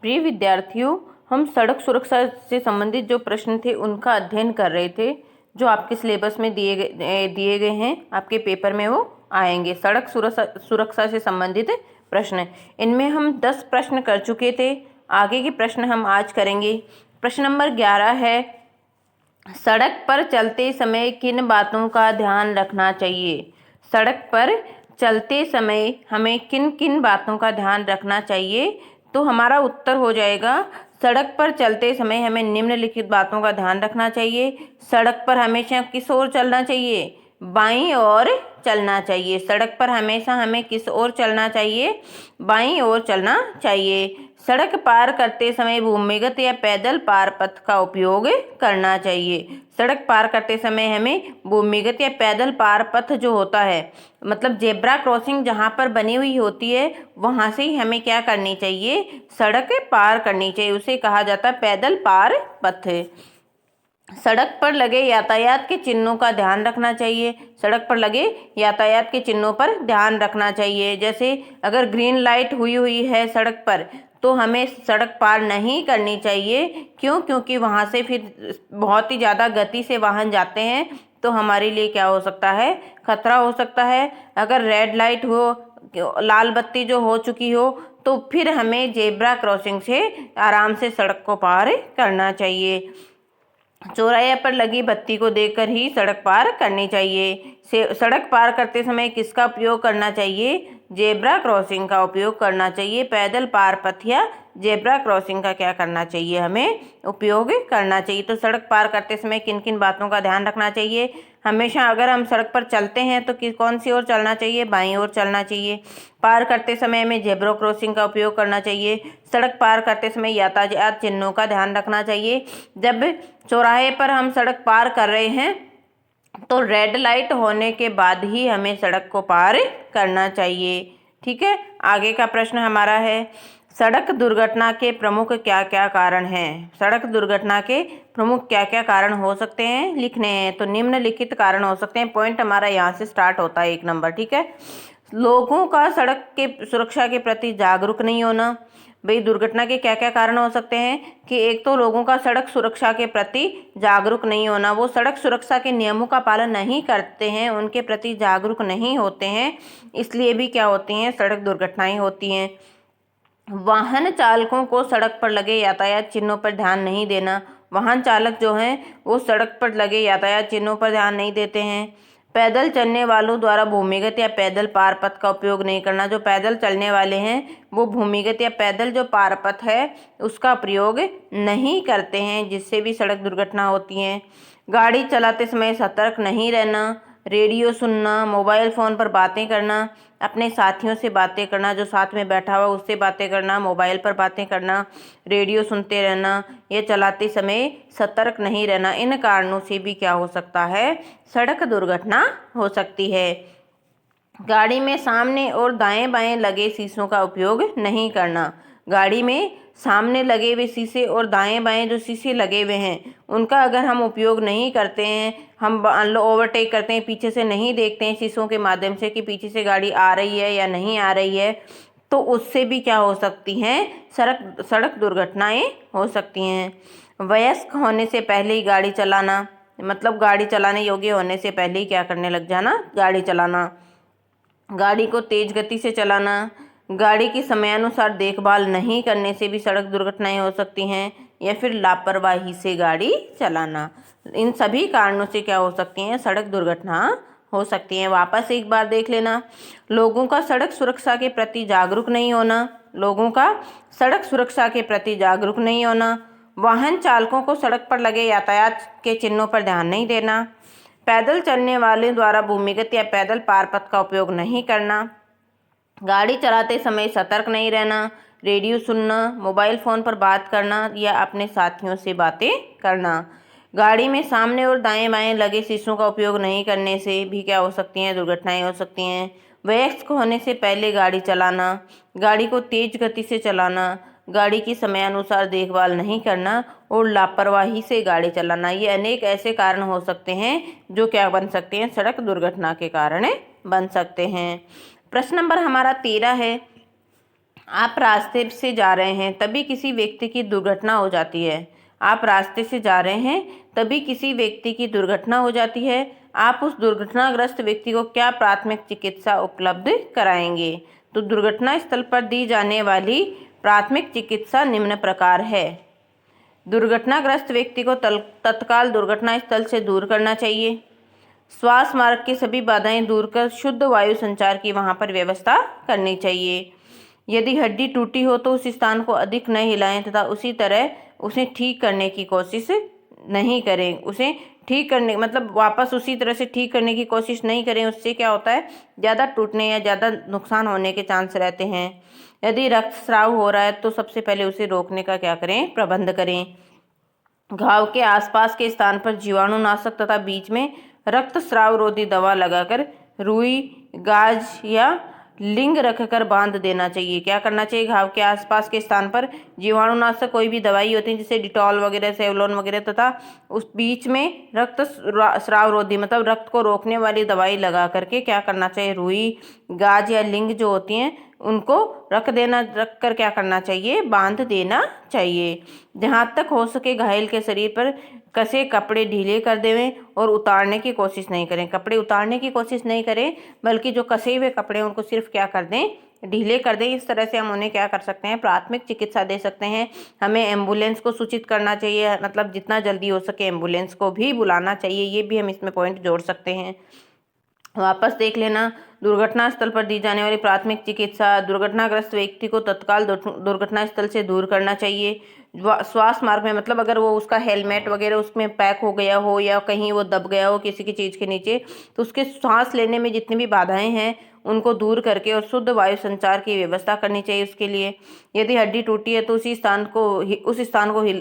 प्रिय विद्यार्थियों, हम सड़क सुरक्षा से संबंधित जो प्रश्न थे उनका अध्ययन कर रहे थे, जो आपके सिलेबस में दिए गए हैं। आपके पेपर में वो आएंगे। सड़क सुरक्षा से संबंधित प्रश्न, इनमें हम 10 प्रश्न कर चुके थे। आगे के प्रश्न हम आज करेंगे। प्रश्न नंबर 11 है, सड़क पर चलते समय किन बातों का ध्यान रखना चाहिए। सड़क पर चलते समय हमें किन किन बातों का ध्यान रखना चाहिए। तो हमारा उत्तर हो जाएगा, सड़क पर चलते समय हमें निम्नलिखित बातों का ध्यान रखना चाहिए। सड़क पर हमेशा किस ओर चलना चाहिए? बाईं ओर चलना चाहिए। सड़क पर हमेशा हमें किस ओर चलना चाहिए? बाईं ओर चलना चाहिए। सड़क पार करते समय भूमिगत या पैदल पार पथ का उपयोग करना चाहिए। सड़क पार करते समय हमें भूमिगत या पैदल पार पथ जो होता है, मतलब जेब्रा क्रॉसिंग जहाँ पर बनी हुई होती है, वहाँ से ही हमें क्या करनी चाहिए? सड़क पार करनी चाहिए। उसे कहा जाता है पैदल पार पथ। सड़क पर लगे यातायात के चिन्हों का ध्यान रखना चाहिए। सड़क पर लगे यातायात के चिन्हों पर ध्यान रखना चाहिए। जैसे अगर ग्रीन लाइट हुई है सड़क पर, तो हमें सड़क पार नहीं करनी चाहिए। क्यों? क्योंकि वहाँ से फिर बहुत ही ज़्यादा गति से वाहन जाते हैं, तो हमारे लिए क्या हो सकता है? खतरा हो सकता है। अगर रेड लाइट हो, लाल बत्ती जो हो चुकी हो, तो फिर हमें जेब्रा क्रॉसिंग से आराम से सड़क को पार करना चाहिए। चौराहे पर लगी बत्ती को देखकर ही सड़क पार करनी चाहिए। सड़क पार करते समय किसका उपयोग करना चाहिए? जेब्रा क्रॉसिंग का उपयोग करना चाहिए। पैदल पार पथ या जेब्रा क्रॉसिंग का क्या करना चाहिए? हमें उपयोग करना चाहिए। तो सड़क पार करते समय किन किन बातों का ध्यान रखना चाहिए? हमेशा अगर हम सड़क पर चलते हैं तो कौन सी ओर चलना चाहिए? बाईं ओर चलना चाहिए। पार करते समय हमें जेब्रा क्रॉसिंग का उपयोग करना चाहिए। सड़क पार करते समय यातायात चिन्हों का ध्यान रखना चाहिए। जब चौराहे पर हम सड़क पार कर रहे हैं, तो रेड लाइट होने के बाद ही हमें सड़क को पार करना चाहिए। ठीक है। आगे का प्रश्न हमारा है, सड़क दुर्घटना के प्रमुख क्या क्या कारण हैं। सड़क दुर्घटना के प्रमुख क्या क्या कारण हो सकते हैं, लिखने हैं। तो निम्नलिखित कारण हो सकते हैं। पॉइंट हमारा यहाँ से स्टार्ट होता है, 1 नंबर। ठीक है। लोगों का सड़क के सुरक्षा के प्रति जागरूक नहीं होना। भाई, दुर्घटना के क्या क्या कारण हो सकते हैं कि एक तो लोगों का सड़क सुरक्षा के प्रति जागरूक नहीं होना। वो सड़क सुरक्षा के नियमों का पालन नहीं करते हैं, उनके प्रति जागरूक नहीं होते हैं, इसलिए भी क्या होती हैं? सड़क दुर्घटनाएं होती हैं। वाहन चालकों को सड़क पर लगे यातायात चिन्हों पर ध्यान नहीं देना। वाहन चालक जो हैं वो सड़क पर लगे यातायात चिन्हों पर ध्यान नहीं देते हैं। पैदल चलने वालों द्वारा भूमिगत या पैदल पार पथ का उपयोग नहीं करना। जो पैदल चलने वाले हैं वो भूमिगत या पैदल जो पार पथ है उसका प्रयोग नहीं करते हैं, जिससे भी सड़क दुर्घटना होती है। गाड़ी चलाते समय सतर्क नहीं रहना। रेडियो सुनना, मोबाइल फ़ोन पर बातें करना, अपने साथियों से बातें करना, जो साथ में बैठा हुआ उससे बातें करना, मोबाइल पर बातें करना, रेडियो सुनते रहना, ये चलाते समय सतर्क नहीं रहना, इन कारणों से भी क्या हो सकता है? सड़क दुर्घटना हो सकती है। गाड़ी में सामने और दाएं बाएं लगे शीशों का उपयोग नहीं करना। गाड़ी में सामने लगे हुए शीशे और दाएं बाएं जो शीशे लगे हुए हैं उनका अगर हम उपयोग नहीं करते हैं, हम ओवरटेक करते हैं, पीछे से नहीं देखते हैं शीशों के माध्यम से कि पीछे से गाड़ी आ रही है या नहीं आ रही है, तो उससे भी क्या हो सकती हैं? सड़क दुर्घटनाएं हो सकती हैं। वयस्क होने से पहले ही गाड़ी चलाना, मतलब गाड़ी चलाने योग्य होने से पहले ही क्या करने लग जाना? गाड़ी चलाना। गाड़ी को तेज गति से चलाना। गाड़ी की समयानुसार देखभाल नहीं करने से भी सड़क दुर्घटनाएं हो सकती हैं, या फिर लापरवाही से गाड़ी चलाना। इन सभी कारणों से क्या हो सकती हैं? सड़क दुर्घटना हो सकती हैं। वापस एक बार देख लेना। लोगों का सड़क सुरक्षा के प्रति जागरूक नहीं होना। लोगों का सड़क सुरक्षा के प्रति जागरूक नहीं होना। वाहन चालकों को सड़क पर लगे यातायात के चिन्हों पर ध्यान नहीं देना। पैदल चलने वाले द्वारा भूमिगत या पैदल पार पथ का उपयोग नहीं करना। गाड़ी चलाते समय सतर्क नहीं रहना। रेडियो सुनना, मोबाइल फ़ोन पर बात करना या अपने साथियों से बातें करना। गाड़ी में सामने और दाएं बाएं लगे शीशों का उपयोग नहीं करने से भी क्या हो सकती हैं? दुर्घटनाएं हो सकती हैं। वयस्क होने से पहले गाड़ी चलाना। गाड़ी को तेज गति से चलाना। गाड़ी की समयानुसार देखभाल नहीं करना और लापरवाही से गाड़ी चलाना, ये अनेक ऐसे कारण हो सकते हैं जो क्या बन सकते हैं? सड़क दुर्घटना के कारण बन सकते हैं। प्रश्न नंबर हमारा 13 है, आप रास्ते से जा रहे हैं, तभी किसी व्यक्ति की दुर्घटना हो जाती है। आप रास्ते से जा रहे हैं, तभी किसी व्यक्ति की दुर्घटना हो जाती है। आप उस दुर्घटनाग्रस्त व्यक्ति को क्या प्राथमिक चिकित्सा उपलब्ध कराएंगे? तो दुर्घटना स्थल पर दी जाने वाली प्राथमिक चिकित्सा निम्न प्रकार है। दुर्घटनाग्रस्त व्यक्ति को तत्काल दुर्घटना स्थल से दूर करना चाहिए। श्वास मार्ग की सभी बाधाएं दूर कर शुद्ध वायु संचार की वहां पर व्यवस्था करनी चाहिए। यदि हड्डी टूटी हो तो उस स्थान को अधिक न हिलाएं तथा उसी तरह उसे ठीक करने की कोशिश नहीं करें। उसे ठीक करने मतलब वापस उसी तरह से ठीक करने की कोशिश नहीं करें। उससे क्या होता है, ज़्यादा टूटने या ज़्यादा नुकसान होने के चांस रहते हैं। यदि रक्तस्राव हो रहा है तो सबसे पहले उसे रोकने का क्या करें, प्रबंध करें। घाव के आसपास के स्थान पर जीवाणुनाशक तथा बीच में रक्तस्राव रोधी दवा लगाकर रुई, गाज या लिंग रखकर बांध देना चाहिए। क्या करना चाहिए, घाव के आसपास के स्थान पर जीवाणुनाशक कोई भी दवाई होती है जैसे डिटॉल वगैरह, सेवलोन वगैरह, तथा उस बीच में रक्त स्राव रोधी मतलब रक्त को रोकने वाली दवाई लगा करके क्या करना चाहिए, रुई, गाज या लिंग जो होती हैं उनको रख कर क्या करना चाहिए, बांध देना चाहिए। जहाँ तक हो सके घायल के शरीर पर कसे कपड़े ढीले कर देवें और उतारने की कोशिश नहीं करें। कपड़े उतारने की कोशिश नहीं करें, बल्कि जो कसे हुए कपड़े हैं उनको सिर्फ क्या कर दें, ढीले कर दें। इस तरह से हम उन्हें क्या कर सकते हैं, प्राथमिक चिकित्सा दे सकते हैं। हमें एम्बुलेंस को सूचित करना चाहिए, मतलब जितना जल्दी हो सके एम्बुलेंस को भी बुलाना चाहिए। ये भी हम इसमें पॉइंट जोड़ सकते हैं। वापस देख लेना, दुर्घटना स्थल पर दी जाने वाली प्राथमिक चिकित्सा। दुर्घटनाग्रस्त व्यक्ति को तत्काल दुर्घटना स्थल से दूर करना चाहिए। श्वास मार्ग में मतलब अगर वो उसका हेलमेट वगैरह उसमें पैक हो गया हो या कहीं वो दब गया हो किसी की चीज़ के नीचे, तो उसके सांस लेने में जितनी भी बाधाएं हैं उनको दूर करके और शुद्ध वायु संचार की व्यवस्था करनी चाहिए उसके लिए। यदि हड्डी टूटी है तो उस स्थान को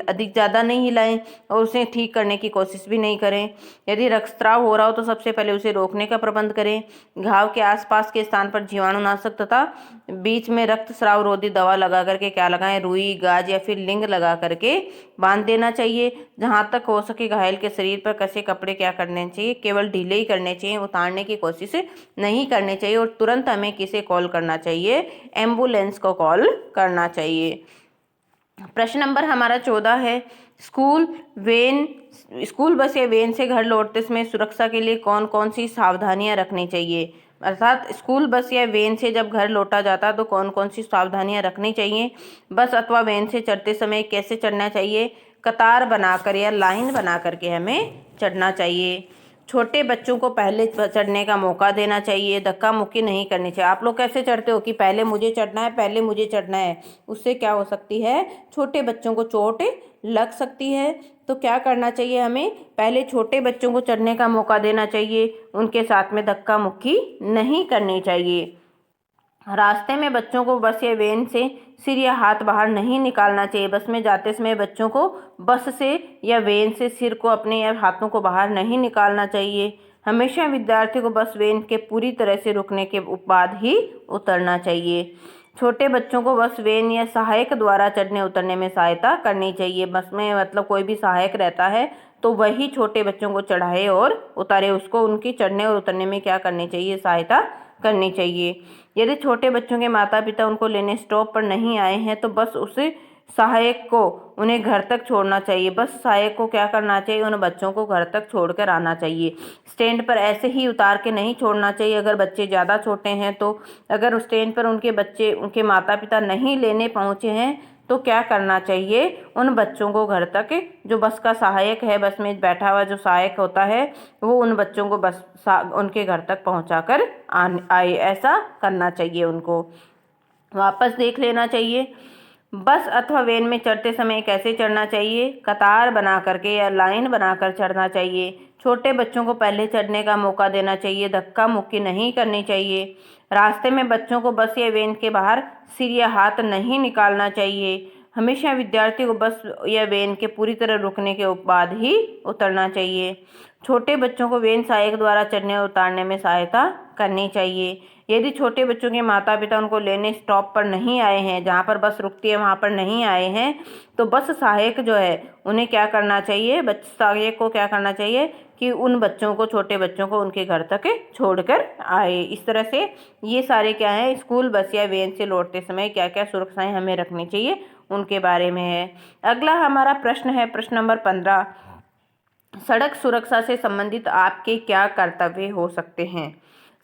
अधिक ज़्यादा नहीं हिलाएं और उसे ठीक करने की कोशिश भी नहीं करें। यदि रक्तस्राव हो रहा हो तो सबसे पहले उसे रोकने का प्रबंध करें। घाव के आसपास के स्थान पर जीवाणुनाशक तथा बीच में रक्तस्राव रोधी दवा लगा करके क्या लगाएं, रुई, गाज या फिर लिंग लगा करके बांध देना चाहिए। जहाँ तक हो सके घायल के शरीर पर कसे कपड़े क्या करने चाहिए, केवल ढीले ही करने चाहिए, उतारने की कोशिश नहीं करनी चाहिए। और तुरंत हमें किसे कॉल करना चाहिए, एम्बुलेंस को कॉल करना चाहिए। प्रश्न नंबर हमारा 14 है, स्कूल बस या वैन से घर लौटते समय सुरक्षा के लिए कौन कौन सी सावधानियां रखनी चाहिए। अर्थात स्कूल बस या वैन से जब घर लौटा जाता है तो कौन कौन सी सावधानियां रखनी चाहिए। बस अथवा वैन से चढ़ते समय कैसे चढ़ना चाहिए, कतार बनाकर या लाइन बना करके हमें चढ़ना चाहिए। छोटे बच्चों को पहले चढ़ने का मौका देना चाहिए, धक्का मुक्की नहीं करनी चाहिए। आप लोग कैसे चढ़ते हो कि पहले मुझे चढ़ना है, पहले मुझे चढ़ना है, उससे क्या हो सकती है, छोटे बच्चों को चोट लग सकती है। तो क्या करना चाहिए, हमें पहले छोटे बच्चों को चढ़ने का मौका देना चाहिए, उनके साथ में धक्का मुक्की नहीं करनी चाहिए। रास्ते में बच्चों को बस या वैन से सिर या हाथ बाहर नहीं निकालना चाहिए। बस में जाते समय बच्चों को बस से या वैन से सिर को अपने या हाथों को बाहर नहीं निकालना चाहिए। हमेशा विद्यार्थी को बस वैन के पूरी तरह से रुकने के बाद ही उतरना चाहिए। छोटे बच्चों को बस वैन या सहायक द्वारा चढ़ने उतरने में सहायता करनी चाहिए। बस में मतलब कोई भी सहायक रहता है तो वही छोटे बच्चों को चढ़ाए और उतारे, उसको उनकी चढ़ने और उतरने में क्या करनी चाहिए, सहायता करनी चाहिए। यदि छोटे बच्चों के माता पिता उनको लेने स्टॉप पर नहीं आए हैं तो बस उसे सहायक को उन्हें घर तक छोड़ना चाहिए। बस सहायक को क्या करना चाहिए, उन बच्चों को घर तक छोड़कर आना चाहिए। स्टैंड पर ऐसे ही उतार के नहीं छोड़ना चाहिए अगर बच्चे ज़्यादा छोटे हैं तो। अगर उस स्टैंड पर उनके माता पिता नहीं लेने पहुँचे हैं तो क्या करना चाहिए, उन बच्चों को घर तक, जो बस का सहायक है, बस में बैठा हुआ जो सहायक होता है वो उन बच्चों को उनके घर तक पहुंचाकर आए, ऐसा करना चाहिए उनको। वापस देख लेना चाहिए, बस अथवा वैन में चढ़ते समय कैसे चढ़ना चाहिए, कतार बना करके या लाइन बनाकर चढ़ना चाहिए। छोटे बच्चों को पहले चढ़ने का मौका देना चाहिए, धक्का मुक्की नहीं करनी चाहिए। रास्ते में बच्चों को बस या वैन के बाहर सिर या हाथ नहीं निकालना चाहिए। हमेशा विद्यार्थी को बस या वैन के पूरी तरह रुकने के बाद ही उतरना चाहिए। छोटे बच्चों को वैन सहायक द्वारा चढ़ने और उतारने में सहायता करनी चाहिए। यदि छोटे बच्चों के माता पिता उनको लेने स्टॉप पर नहीं आए हैं, जहाँ पर बस रुकती है वहाँ पर नहीं आए हैं, तो बस सहायक जो है उन्हें क्या करना चाहिए, बस सहायक को क्या करना चाहिए कि उन बच्चों को, छोटे बच्चों को उनके घर तक छोड़कर आए। इस तरह से ये सारे क्या है, स्कूल बस या वैन से लौटते समय क्या क्या सुरक्षाएं हमें रखनी चाहिए उनके बारे में है। अगला हमारा प्रश्न है प्रश्न नंबर 15, सड़क सुरक्षा से संबंधित आपके क्या कर्तव्य हो सकते हैं।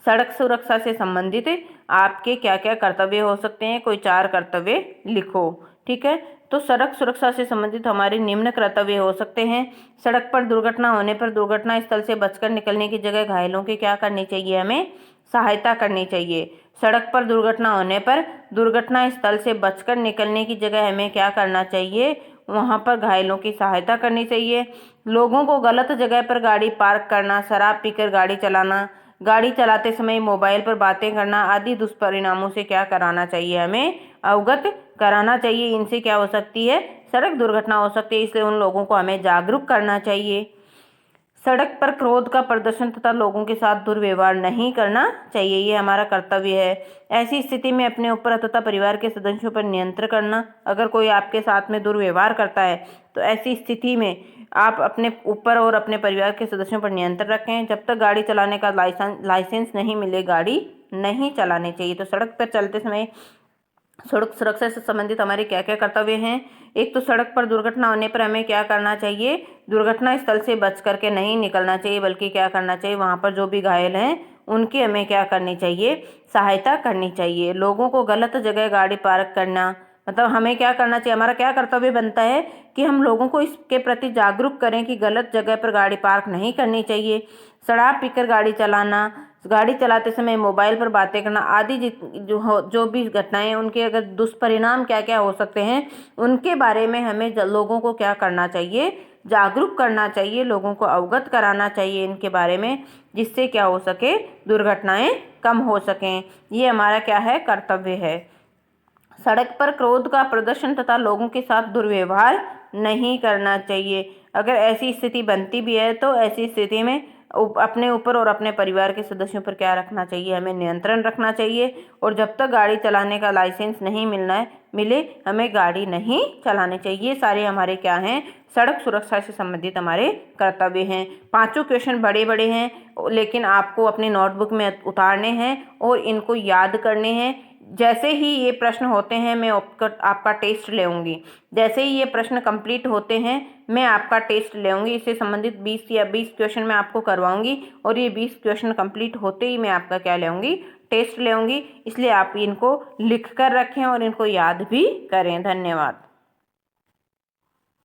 सड़क सुरक्षा से संबंधित आपके क्या क्या कर्तव्य हो सकते हैं, कोई 4 कर्तव्य लिखो। ठीक है, तो सड़क सुरक्षा से संबंधित हमारे निम्न कर्तव्य हो सकते हैं। सड़क पर दुर्घटना होने पर दुर्घटना स्थल से बचकर निकलने की जगह घायलों की क्या करनी चाहिए, हमें सहायता करनी चाहिए। सड़क पर दुर्घटना होने पर दुर्घटना स्थल से बचकर निकलने की जगह हमें क्या करना चाहिए, वहां पर घायलों की सहायता करनी चाहिए। लोगों को गलत जगह पर गाड़ी पार्क करना, शराब पीकर गाड़ी चलाना, गाड़ी चलाते समय मोबाइल पर बातें करना आदि दुष्परिणामों से क्या कराना चाहिए, हमें अवगत कराना चाहिए। इनसे क्या हो सकती है, सड़क दुर्घटना हो सकती है, इसलिए उन लोगों को हमें जागरूक करना चाहिए। सड़क पर क्रोध का प्रदर्शन तथा लोगों के साथ दुर्व्यवहार नहीं करना चाहिए, ये हमारा कर्तव्य है। ऐसी स्थिति में अपने ऊपर तथा परिवार के सदस्यों पर नियंत्रण करना। अगर कोई आपके साथ में दुर्व्यवहार करता है तो ऐसी स्थिति में आप अपने ऊपर और अपने परिवार के सदस्यों पर नियंत्रण रखें। जब तक गाड़ी चलाने का लाइसेंस नहीं मिले गाड़ी नहीं चलानी चाहिए। तो सड़क पर चलते समय सड़क सुरक्षा से संबंधित हमारे क्या क्या कर्तव्य हैं। एक तो सड़क पर दुर्घटना होने पर हमें क्या करना चाहिए, दुर्घटना स्थल से बच करके नहीं निकलना चाहिए, बल्कि क्या करना चाहिए, वहां पर जो भी घायल हैं उनकी हमें क्या करनी चाहिए, सहायता करनी चाहिए। लोगों को गलत जगह गाड़ी पार्क करना, मतलब हमें क्या करना चाहिए, हमारा क्या कर्तव्य बनता है कि हम लोगों को इसके प्रति जागरूक करें कि गलत जगह पर गाड़ी पार्क नहीं करनी चाहिए। शराब पीकर गाड़ी चलाना, गाड़ी चलाते समय मोबाइल पर बातें करना आदि जो भी घटनाएं उनके अगर दुष्परिणाम क्या क्या हो सकते हैं उनके बारे में हमें लोगों को क्या करना चाहिए, जागरूक करना चाहिए, लोगों को अवगत कराना चाहिए इनके बारे में, जिससे क्या हो सके, दुर्घटनाएं कम हो सकें। ये हमारा क्या है, कर्तव्य है। सड़क पर क्रोध का प्रदर्शन तथा लोगों के साथ दुर्व्यवहार नहीं करना चाहिए। अगर ऐसी स्थिति बनती भी है तो ऐसी स्थिति में अपने ऊपर और अपने परिवार के सदस्यों पर क्या रखना चाहिए, हमें नियंत्रण रखना चाहिए। और जब तक गाड़ी चलाने का लाइसेंस नहीं मिले हमें गाड़ी नहीं चलानी चाहिए। ये सारे हमारे क्या हैं, सड़क सुरक्षा से संबंधित हमारे कर्तव्य हैं। 5 क्वेश्चन बड़े बड़े हैं, लेकिन आपको अपनी नोटबुक में उतारने हैं और इनको याद करने हैं। जैसे ही ये प्रश्न होते हैं मैं आपका टेस्ट लेऊंगी। जैसे ही ये प्रश्न कंप्लीट होते हैं मैं आपका टेस्ट लेऊंगी। इससे संबंधित 20 या 20 क्वेश्चन मैं आपको करवाऊंगी और ये 20 क्वेश्चन कंप्लीट होते ही मैं आपका क्या लेऊंगी, टेस्ट लेऊंगी। इसलिए आप इनको लिख कर रखें और इनको याद भी करें। धन्यवाद।